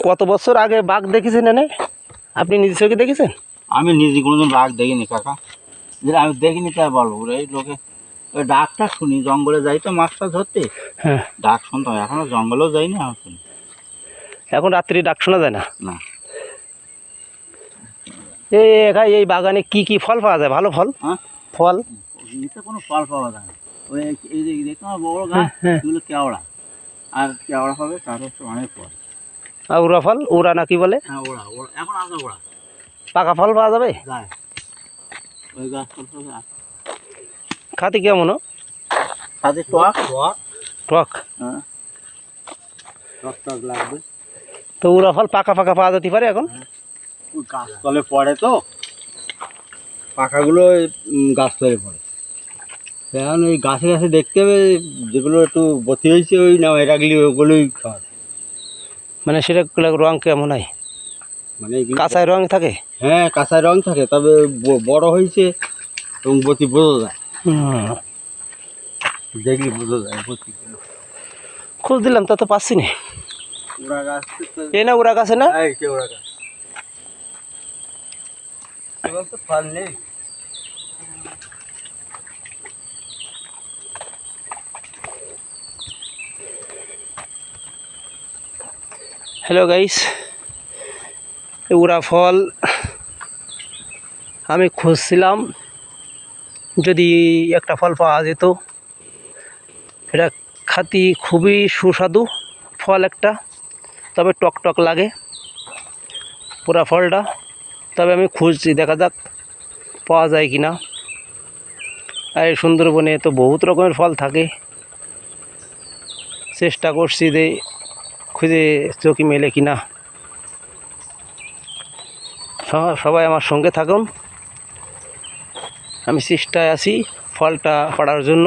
কত বছর আগে বাঘ দেখেছেন এনে? আপনি নিজে চোখে দেখেছেন? আমি নিজে কোনোদিন বাঘ দেখিনি কাকা, যেটা আমি দেখিনি তাই বলবো। এই লোকে ওই ডাকটা শুনি, জঙ্গলে যাই তো মাছটা ধরতে, হ্যাঁ, ডাক শুনতাম। এখনো জঙ্গলেও যাইনি, আমি শুনি এখন রাত্রি ডাক শোনা যায় না। না। এই বাগানে কি কি ফল পাওয়া যায়? ভালো ফল? হ্যাঁ, ফল এতে কোনো ফল পাওয়া যায় না। ওই এই যে দেখতে আমার বড় গাছ, এগুলো কেওড়া, আর কেওড়া হবে তার হচ্ছে অনেক ফল। আর উড়া ফল, উড়া না কি বলে? হ্যাঁ, ওরা ওরা এখন আছে, ওরা পাকা ফল পাওয়া যাবে? যায় ওই গাছ ফল খাতে কেমন? সাথে টক টক টক? হ্যাঁ, টক টক লাগবে। তো উড়া ফল পাকা পাকা পাওয়া যেতে পারে এখন? ওই গাছতলে পড়ে তো, পাকাগুলো ওই গাছতলে পড়ে। এখন ওই গাছে গাছে দেখতে হবে, যেগুলো একটু বতি হয়েছে ওই না রাখলে ওগুলোই খাওয়া যায়। মানে সেটা রং কেমন হয়? মানে কাঁচায় রং থাকে? হ্যাঁ, কাঁচায় রং থাকে, তবে বড় হয়েছে এবং বতি বোঝা যায়, দেখলে বোঝা যায় বতিগুলো। খোঁজ দিলাম তা তো পাচ্ছি না। ওরা গাছ এই না উড়া গাছে না? ওরা গাছ তো ফল নেই। হ্যালো গাইস, উড়া ফল আমি খুঁজছিলাম, যদি একটা ফল পাওয়া যেত। এটা খাতি খুবই সুস্বাদু ফল একটা, তবে টক টক লাগে পুরা ফলটা। তবে আমি খুঁজছি, দেখা যাক পাওয়া যায় কি না। আর এই সুন্দরবনে তো বহুত রকমের ফল থাকে, চেষ্টা করছি যে খুঁজে চোখে মেলে কি না। সবাই আমার সঙ্গে থাকুন, আমি চেষ্টায় আছি ফলটা পাড়ার জন্য।